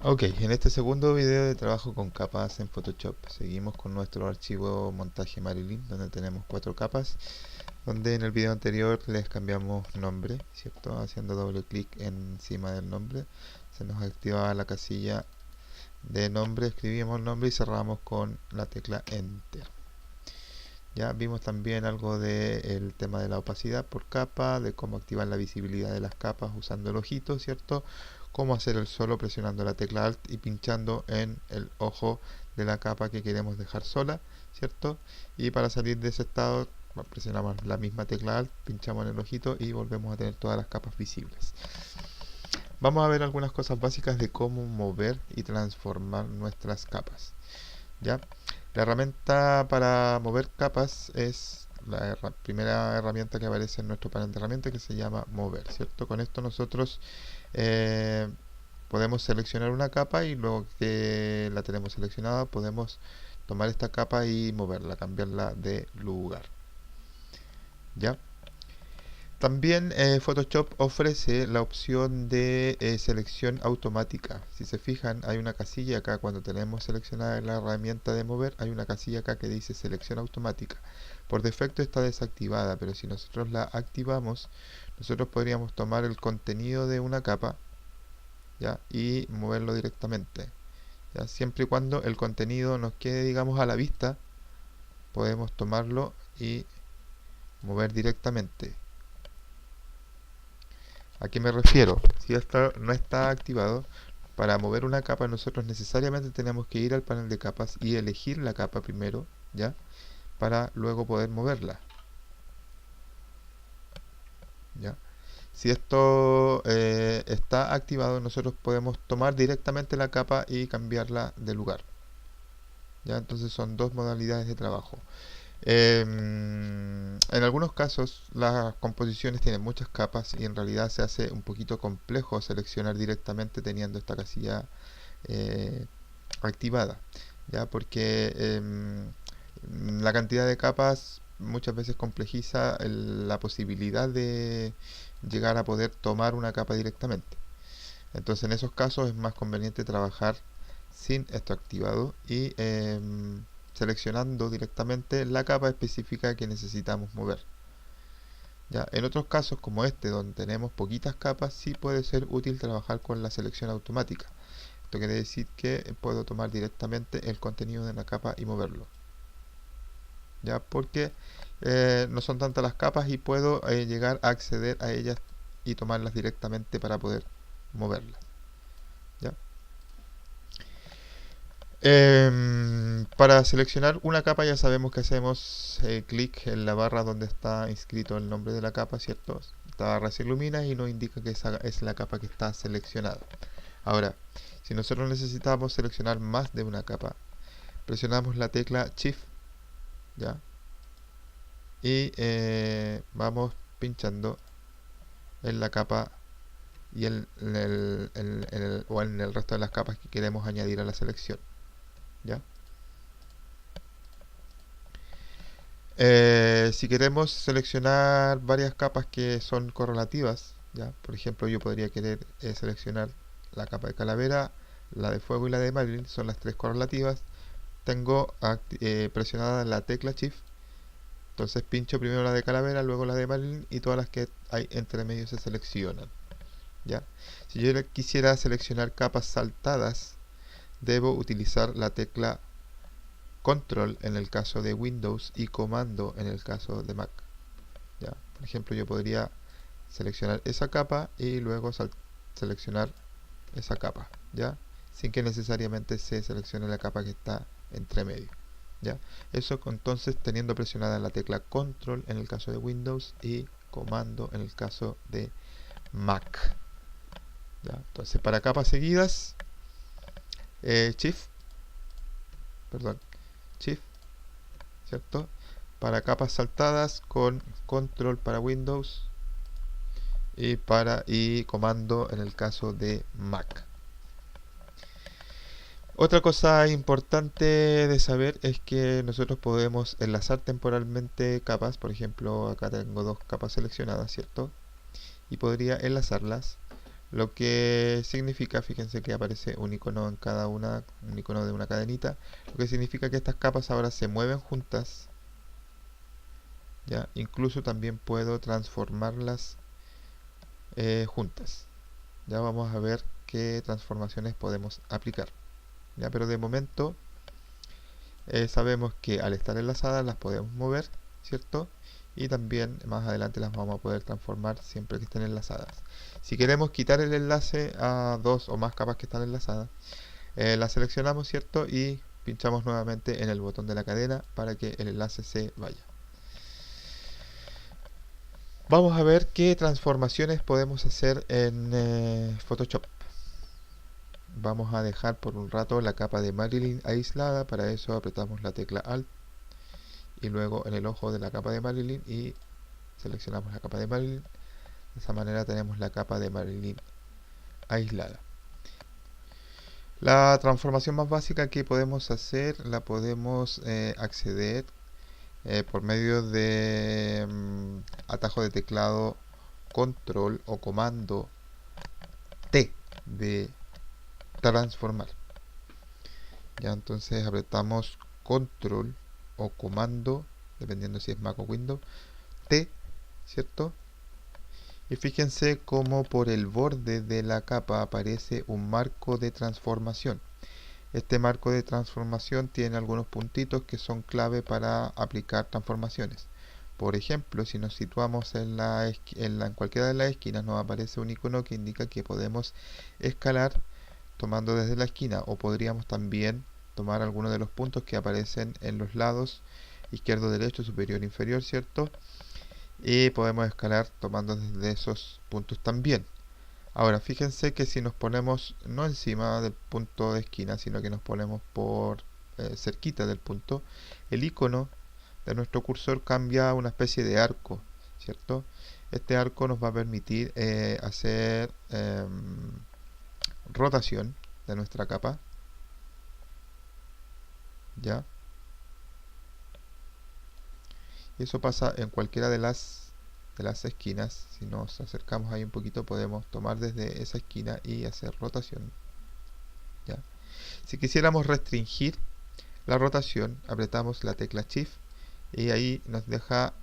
Ok, en este segundo video de trabajo con capas en Photoshop seguimos con nuestro archivo montaje Marilyn, donde tenemos 4 capas, donde en el video anterior les cambiamos nombre, ¿cierto? Haciendo doble clic encima del nombre se nos activaba la casilla de nombre, escribimos el nombre y cerramos con la tecla Enter. Ya vimos también algo del tema de la opacidad por capa, de cómo activar la visibilidad de las capas usando el ojito, ¿cierto? Cómo hacer el solo presionando la tecla Alt y pinchando en el ojo de la capa que queremos dejar sola, ¿cierto? Y para salir de ese estado presionamos la misma tecla Alt, pinchamos en el ojito y volvemos a tener todas las capas visibles. Vamos a ver algunas cosas básicas de cómo mover y transformar nuestras capas. ¿Ya? La herramienta para mover capas es la primera herramienta que aparece en nuestro panel de herramientas, que se llama mover, ¿cierto? Con esto nosotros eh, podemos seleccionar una capa y luego que la tenemos seleccionada podemos tomar esta capa y moverla, cambiarla de lugar. ¿Ya? También Photoshop ofrece la opción de selección automática. Si se fijan, hay una casilla acá cuando tenemos seleccionada la herramienta de mover, hay una casilla acá que dice selección automática. Por defecto está desactivada, pero si nosotros la activamos, nosotros podríamos tomar el contenido de una capa, ¿ya? Y moverlo directamente, ¿ya? Siempre y cuando el contenido nos quede, digamos, a la vista, podemos tomarlo y mover directamente. ¿A qué me refiero? Si esto no está activado, para mover una capa nosotros necesariamente tenemos que ir al panel de capas y elegir la capa primero, ¿ya? Para luego poder moverla, ¿ya? Si esto está activado, nosotros podemos tomar directamente la capa y cambiarla de lugar, ¿ya? Entonces son dos modalidades de trabajo. En algunos casos las composiciones tienen muchas capas y en realidad se hace un poquito complejo seleccionar directamente teniendo esta casilla eh, activada, ya porque la cantidad de capas muchas veces complejiza la posibilidad de llegar a poder tomar una capa directamente. Entonces en esos casos es más conveniente trabajar sin esto activado y seleccionando directamente la capa específica que necesitamos mover. ¿Ya? En otros casos como este, donde tenemos poquitas capas, sí puede ser útil trabajar con la selección automática. Esto quiere decir que puedo tomar directamente el contenido de la capa y moverlo, ¿ya? Porque no son tantas las capas y puedo llegar a acceder a ellas y tomarlas directamente para poder moverlas, ¿ya? Para seleccionar una capa ya sabemos que hacemos clic en la barra donde está inscrito el nombre de la capa, ¿cierto? Esta barra se ilumina y nos indica que esa es la capa que está seleccionada. Ahora, si nosotros necesitamos seleccionar más de una capa, presionamos la tecla Shift, ¿ya? Y vamos pinchando en la capa y o en el resto de las capas que queremos añadir a la selección, ¿ya? Si queremos seleccionar varias capas que son correlativas, ¿ya? Por ejemplo, yo podría querer seleccionar la capa de calavera, la de fuego y la de Marilyn, son las tres correlativas. Tengo presionada la tecla Shift, entonces pincho primero la de calavera, luego la de Marilyn y todas las que hay entre medio se seleccionan, ¿ya? Si yo quisiera seleccionar capas saltadas, debo utilizar la tecla Control en el caso de Windows y Comando en el caso de Mac, ¿ya? Por ejemplo, yo podría seleccionar esa capa y luego seleccionar esa capa, ¿ya? Sin que necesariamente se seleccione la capa que está entre medio, ¿ya? Eso entonces teniendo presionada la tecla Control en el caso de Windows y Comando en el caso de Mac, ¿ya? Entonces para capas seguidas, Shift, perdón, Shift, ¿cierto? Para capas saltadas con Control para Windows y Comando en el caso de Mac. Otra cosa importante de saber es que nosotros podemos enlazar temporalmente capas. Por ejemplo, acá tengo dos capas seleccionadas, ¿cierto? Y podría enlazarlas Lo que significa, fíjense que aparece un icono en cada una, un icono de una cadenita, lo que significa que estas capas ahora se mueven juntas. Ya, incluso también puedo transformarlas juntas. Ya vamos a ver qué transformaciones podemos aplicar. Ya, pero de momento sabemos que al estar enlazadas las podemos mover, ¿cierto? Y también más adelante las vamos a poder transformar siempre que estén enlazadas. Si queremos quitar el enlace a dos o más capas que están enlazadas, las seleccionamos, ¿cierto? Y pinchamos nuevamente en el botón de la cadena para que el enlace se vaya. Vamos a ver qué transformaciones podemos hacer en Photoshop. Vamos a dejar por un rato la capa de Marilyn aislada. Para eso apretamos la tecla Alt y luego en el ojo de la capa de Marilyn y seleccionamos la capa de Marilyn. De esa manera tenemos la capa de Marilyn aislada. La transformación más básica que podemos hacer la podemos acceder por medio de atajo de teclado control o comando T de transformar. Ya, entonces apretamos control o comando, dependiendo si es Mac o Windows, T, ¿cierto? Y fíjense cómo por el borde de la capa aparece un marco de transformación. Este marco de transformación tiene algunos puntitos que son clave para aplicar transformaciones. Por ejemplo, si nos situamos en cualquiera de las esquinas, nos aparece un icono que indica que podemos escalar tomando desde la esquina, o podríamos también tomar algunos de los puntos que aparecen en los lados izquierdo, derecho, superior, inferior, ¿cierto? Y podemos escalar tomando desde esos puntos también. Ahora, fíjense que si nos ponemos no encima del punto de esquina, sino que nos ponemos por cerquita del punto, el icono de nuestro cursor cambia a una especie de arco, ¿cierto? Este arco nos va a permitir hacer rotación de nuestra capa, ¿ya? Y eso pasa en cualquiera de las esquinas. Si nos acercamos ahí un poquito podemos tomar desde esa esquina y hacer rotación, ¿ya? Si quisiéramos restringir la rotación, apretamos la tecla Shift y ahí nos deja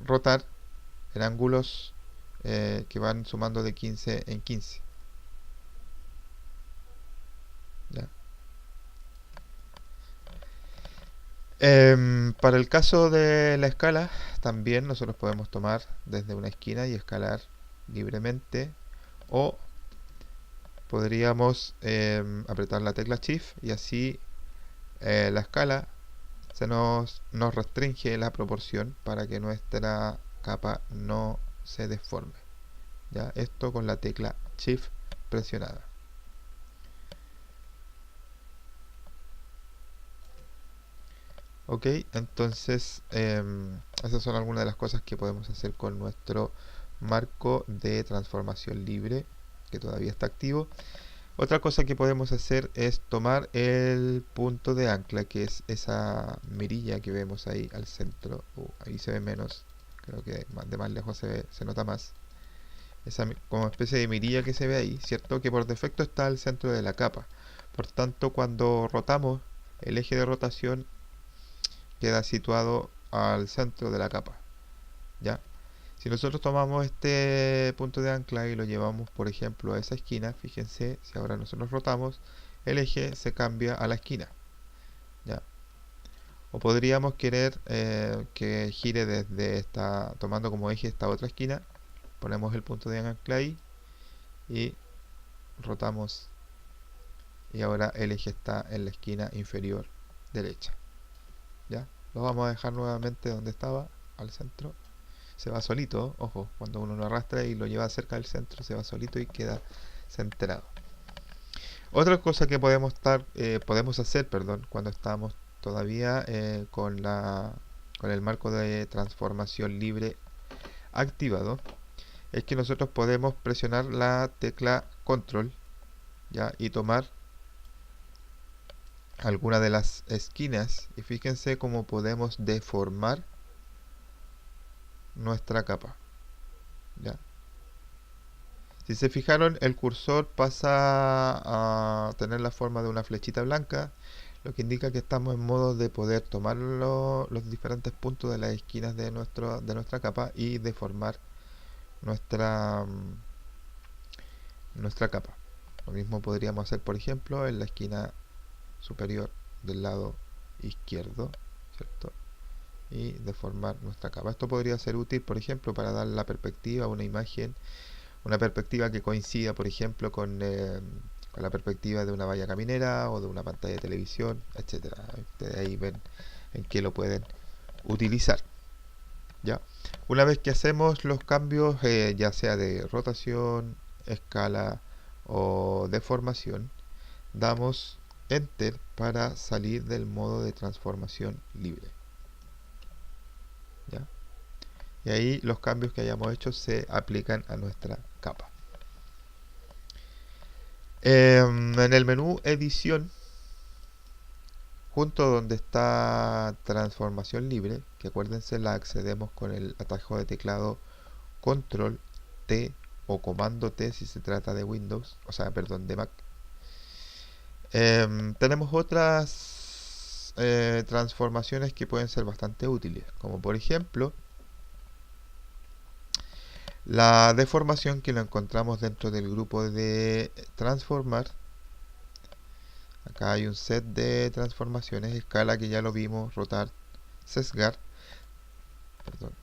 rotar en ángulos que van sumando de 15 en 15, ¿ya? Para el caso de la escala, también nosotros podemos tomar desde una esquina y escalar libremente, o podríamos apretar la tecla Shift y así la escala nos restringe la proporción para que nuestra capa no se deforme, ¿ya? Esto con la tecla Shift presionada. Ok, entonces esas son algunas de las cosas que podemos hacer con nuestro marco de transformación libre que todavía está activo. Otra cosa que podemos hacer es tomar el punto de ancla, que es esa mirilla que vemos ahí al centro. Ahí se ve menos, creo que de más lejos se nota más. Esa como especie de mirilla que se ve ahí, ¿cierto? Que por defecto está al centro de la capa. Por tanto, cuando rotamos, el eje de rotación queda situado al centro de la capa, ¿ya? Si nosotros tomamos este punto de ancla y lo llevamos, por ejemplo, a esa esquina, fíjense, si ahora nosotros rotamos, el eje se cambia a la esquina, ¿ya? O podríamos querer que gire desde esta, tomando como eje esta otra esquina, ponemos el punto de ancla ahí y rotamos y ahora el eje está en la esquina inferior derecha, ¿ya? Lo vamos a dejar nuevamente donde estaba, al centro. Se va solito, ojo, cuando uno lo arrastra y lo lleva cerca del centro, se va solito y queda centrado. Otra cosa que podemos hacer, perdón, cuando estamos todavía con el marco de transformación libre activado, es que nosotros podemos presionar la tecla control, ¿ya? Y tomar alguna de las esquinas y fíjense cómo podemos deformar nuestra capa, ¿ya? Si se fijaron, el cursor pasa a tener la forma de una flechita blanca, lo que indica que estamos en modo de poder tomar los diferentes puntos de las esquinas de nuestra capa y deformar nuestra, nuestra capa. Lo mismo podríamos hacer, por ejemplo, en la esquina superior del lado izquierdo, ¿cierto? Y deformar nuestra capa. Esto podría ser útil, por ejemplo, para dar la perspectiva a una imagen, una perspectiva que coincida, por ejemplo, con la perspectiva de una valla caminera o de una pantalla de televisión, etcétera. Ustedes ahí ven en qué lo pueden utilizar. ¿Ya? Una vez que hacemos los cambios, ya sea de rotación, escala o deformación, damos Enter para salir del modo de transformación libre. ¿Ya? Y ahí los cambios que hayamos hecho se aplican a nuestra capa. En el menú edición, junto donde está transformación libre, que acuérdense la accedemos con el atajo de teclado control T o comando T si se trata de Windows, o sea, perdón, de Mac. Tenemos otras transformaciones que pueden ser bastante útiles, como por ejemplo la deformación, que lo encontramos dentro del grupo de transformar. Acá hay un set de transformaciones, escala, que ya lo vimos, rotar, sesgar. Perdón.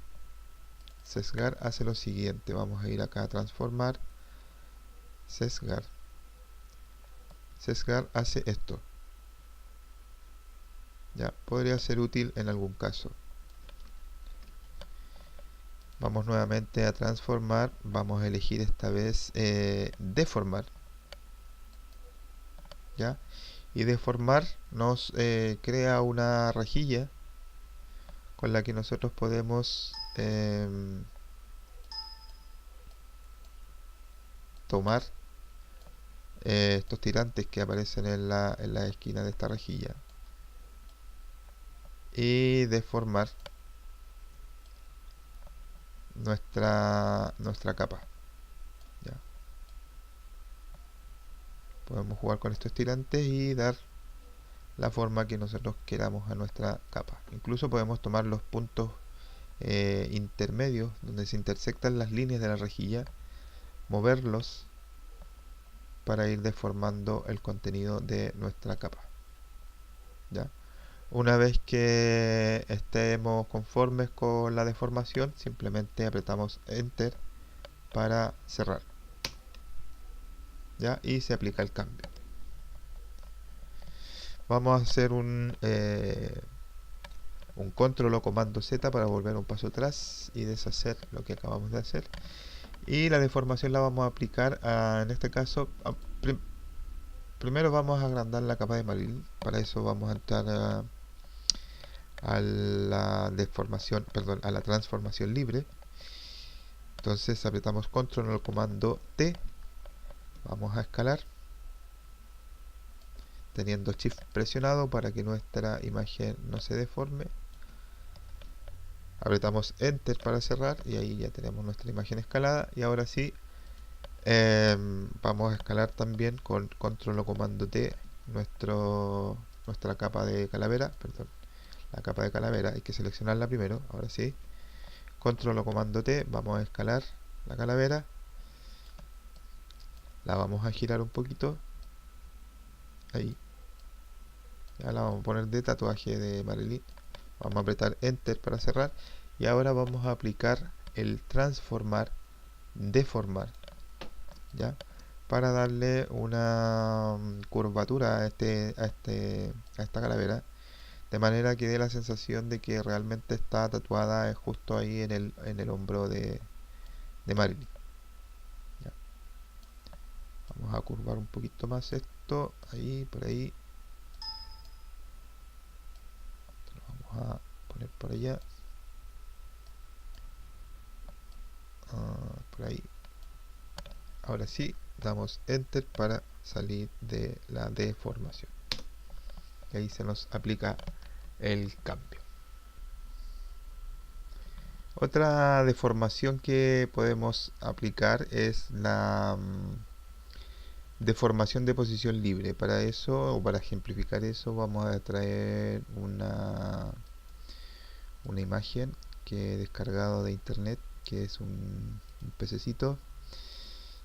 Sesgar hace lo siguiente, vamos a ir acá a transformar, sesgar. Sesgar hace esto. Ya, podría ser útil en algún caso. Vamos nuevamente a transformar, vamos a elegir esta vez deformar. ¿Ya? Y deformar nos crea una rejilla con la que nosotros podemos tomar estos tirantes que aparecen en la esquina de esta rejilla y deformar nuestra capa. ¿Ya? Podemos jugar con estos tirantes y dar la forma que nosotros queramos a nuestra capa. Incluso podemos tomar los puntos intermedios donde se intersectan las líneas de la rejilla, moverlos para ir deformando el contenido de nuestra capa. ¿Ya? Una vez que estemos conformes con la deformación, simplemente apretamos Enter para cerrar. ¿Ya? Y se aplica el cambio. Vamos a hacer un control o comando Z para volver un paso atrás y deshacer lo que acabamos de hacer. Y la deformación la vamos a aplicar en este caso primero vamos a agrandar la capa de Marilyn. Para eso vamos a entrar a la deformación, perdón, a la transformación libre. Entonces apretamos control o el comando T, vamos a escalar teniendo shift presionado para que nuestra imagen no se deforme. Apretamos Enter para cerrar y ahí ya tenemos nuestra imagen escalada. Y ahora sí, vamos a escalar también con control o comando T nuestra capa de calavera, perdón, la capa de calavera, hay que seleccionarla primero. Ahora sí, control o comando T, vamos a escalar la calavera, la vamos a girar un poquito, ahí, ya la vamos a poner de tatuaje de Marilyn. Vamos a apretar Enter para cerrar y ahora vamos a aplicar el transformar, deformar, ¿ya? Para darle una curvatura a esta calavera, de manera que dé la sensación de que realmente está tatuada justo ahí en el hombro de Marilyn. ¿Ya? Vamos a curvar un poquito más esto, ahí, por ahí. A poner por allá, por ahí. Ahora sí, damos Enter para salir de la deformación y ahí se nos aplica el cambio. Otra deformación que podemos aplicar es la deformación de posición libre. Para eso, o para ejemplificar eso, vamos a traer una imagen que he descargado de internet, que es un pececito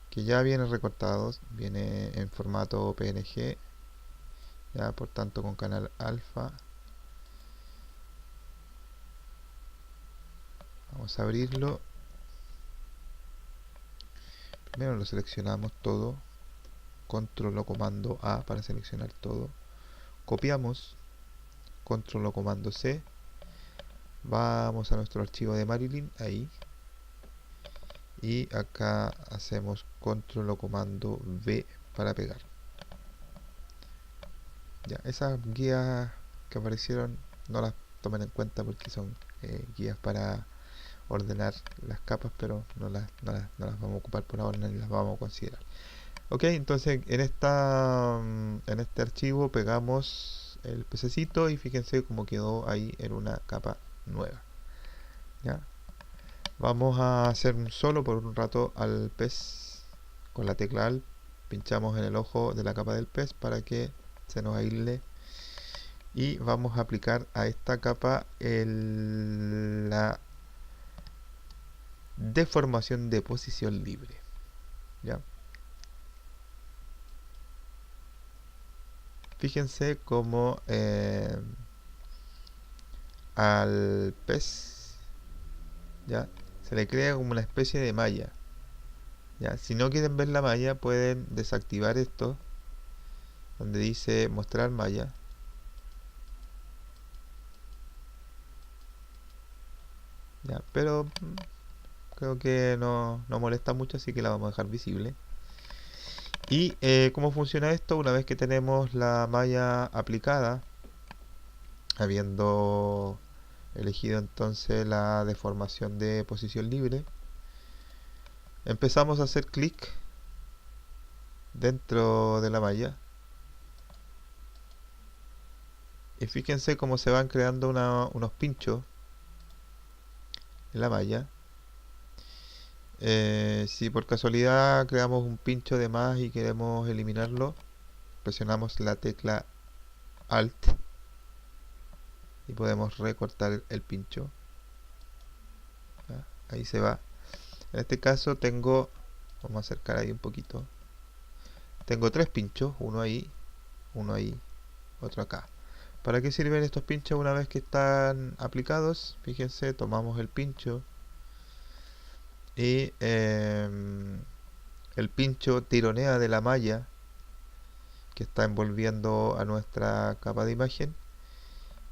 que ya viene recortado, viene en formato PNG, ya por tanto con canal alfa. Vamos a abrirlo. Primero lo seleccionamos todo, control o comando A para seleccionar todo, copiamos, control o comando C, vamos a nuestro archivo de Marilyn, ahí, y acá hacemos control o comando V para pegar. Ya, esas guías que aparecieron no las tomen en cuenta porque son guías para ordenar las capas, pero no las vamos a ocupar por ahora ni las vamos a considerar. Ok, entonces en este archivo pegamos el pececito y fíjense cómo quedó ahí en una capa nueva. ¿Ya? Vamos a hacer un solo por un rato al pez con la tecla Alt. Pinchamos en el ojo de la capa del pez para que se nos aísle. Y vamos a aplicar a esta capa la deformación de posición libre. ¿Ya? Fíjense cómo al pez ya se le crea como una especie de malla. ¿Ya? Si no quieren ver la malla, pueden desactivar esto donde dice mostrar malla. ¿Ya? Pero creo que no molesta mucho, así que la vamos a dejar visible. Y cómo funciona esto una vez que tenemos la malla aplicada, habiendo elegido entonces la deformación de posición libre, empezamos a hacer clic dentro de la malla y fíjense cómo se van creando unos pinchos en la malla. Si por casualidad creamos un pincho de más y queremos eliminarlo, presionamos la tecla Alt y podemos recortar el pincho. ¿Ya? Ahí se va. En este caso vamos a acercar ahí un poquito. Tengo tres pinchos, uno ahí, otro acá. ¿Para qué sirven estos pinchos una vez que están aplicados? Fíjense, tomamos el pincho y el pincho tironea de la malla que está envolviendo a nuestra capa de imagen,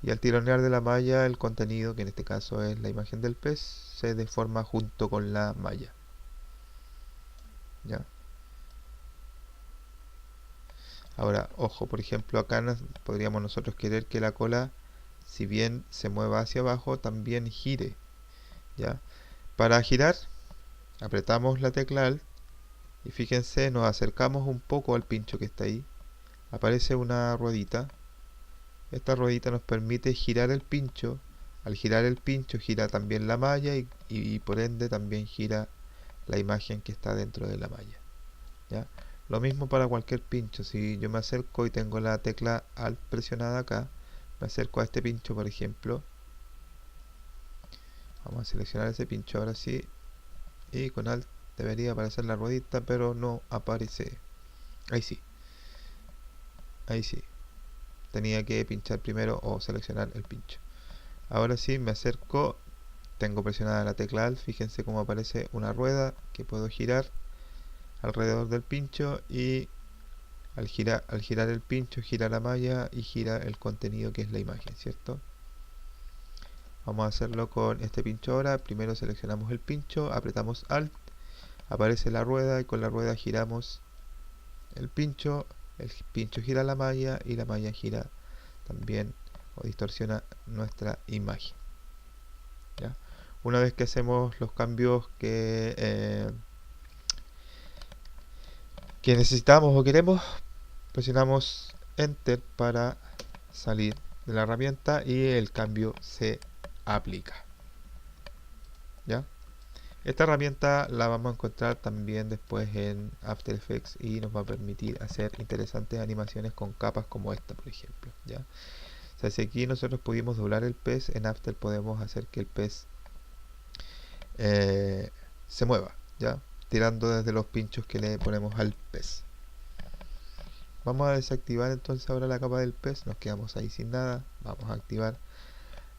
y al tironear de la malla el contenido, que en este caso es la imagen del pez, se deforma junto con la malla. ¿Ya? Ahora, ojo, por ejemplo, acá podríamos nosotros querer que la cola, si bien se mueva hacia abajo, también gire. ¿Ya? Para girar, apretamos la tecla Alt y fíjense, nos acercamos un poco al pincho que está ahí. Aparece una ruedita. Esta ruedita nos permite girar el pincho. Al girar el pincho gira también la malla y por ende también gira la imagen que está dentro de la malla. ¿Ya? Lo mismo para cualquier pincho. Si yo me acerco y tengo la tecla Alt presionada acá, me acerco a este pincho, por ejemplo. Vamos a seleccionar ese pincho ahora sí. Y con Alt debería aparecer la ruedita, pero no aparece. Ahí sí. Ahí sí. Tenía que pinchar primero o seleccionar el pincho. Ahora sí, me acerco. Tengo presionada la tecla Alt. Fíjense cómo aparece una rueda que puedo girar alrededor del pincho, y al girar el pincho gira la malla y gira el contenido que es la imagen, ¿cierto? Vamos a hacerlo con este pincho ahora. Primero seleccionamos el pincho, apretamos Alt, aparece la rueda y con la rueda giramos el pincho gira la malla y la malla gira también o distorsiona nuestra imagen. ¿Ya? Una vez que hacemos los cambios que necesitamos o queremos, presionamos Enter para salir de la herramienta y el cambio se aplica. ¿ya? Esta herramienta la vamos a encontrar también después en After Effects y nos va a permitir hacer interesantes animaciones con capas como esta, por ejemplo, ¿ya? O sea, si aquí nosotros pudimos doblar el pez, en After podemos hacer que el pez eh, se mueva, ¿ya? Tirando desde los pinchos que le ponemos al pez. Vamos a desactivar entonces ahora la capa del pez, nos quedamos ahí sin nada. Vamos a activar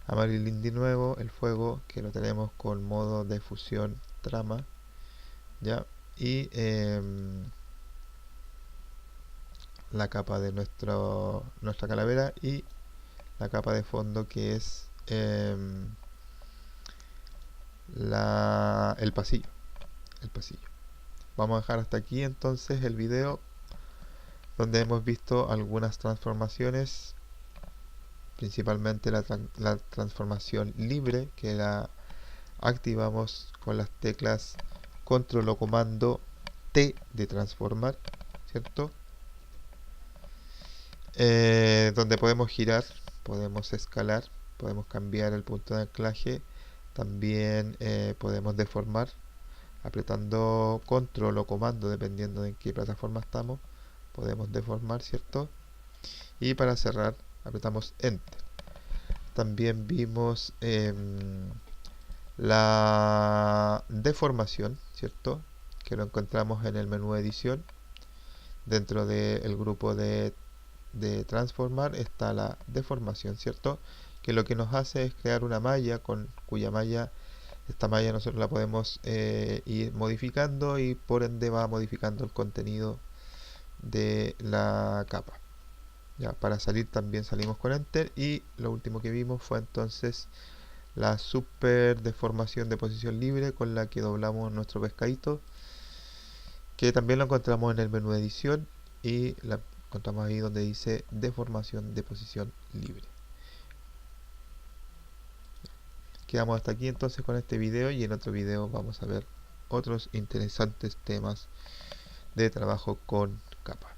a Marilyn de nuevo, el fuego, que lo tenemos con modo de fusión trama, ¿ya? Y la capa de nuestra calavera y la capa de fondo que es el pasillo. Vamos a dejar hasta aquí entonces el video donde hemos visto algunas transformaciones, principalmente la transformación libre, que la activamos con las teclas control o comando T de transformar, ¿cierto? Donde podemos girar, podemos escalar, podemos cambiar el punto de anclaje, también podemos deformar apretando control o comando dependiendo de en qué plataforma estamos. Podemos deformar, ¿cierto? Y para cerrar apretamos enter. También vimos la deformación, ¿cierto? Que lo encontramos en el menú edición. Dentro del grupo de transformar está la deformación, ¿cierto? Que lo que nos hace es crear una malla cuya malla, esta malla nosotros la podemos ir modificando y por ende va modificando el contenido de la capa. Ya, para salir también salimos con enter y lo último que vimos fue entonces la super deformación de posición libre con la que doblamos nuestro pescadito, que también lo encontramos en el menú de edición y la encontramos ahí donde dice deformación de posición libre. Quedamos hasta aquí entonces con este video y en otro video vamos a ver otros interesantes temas de trabajo con capa.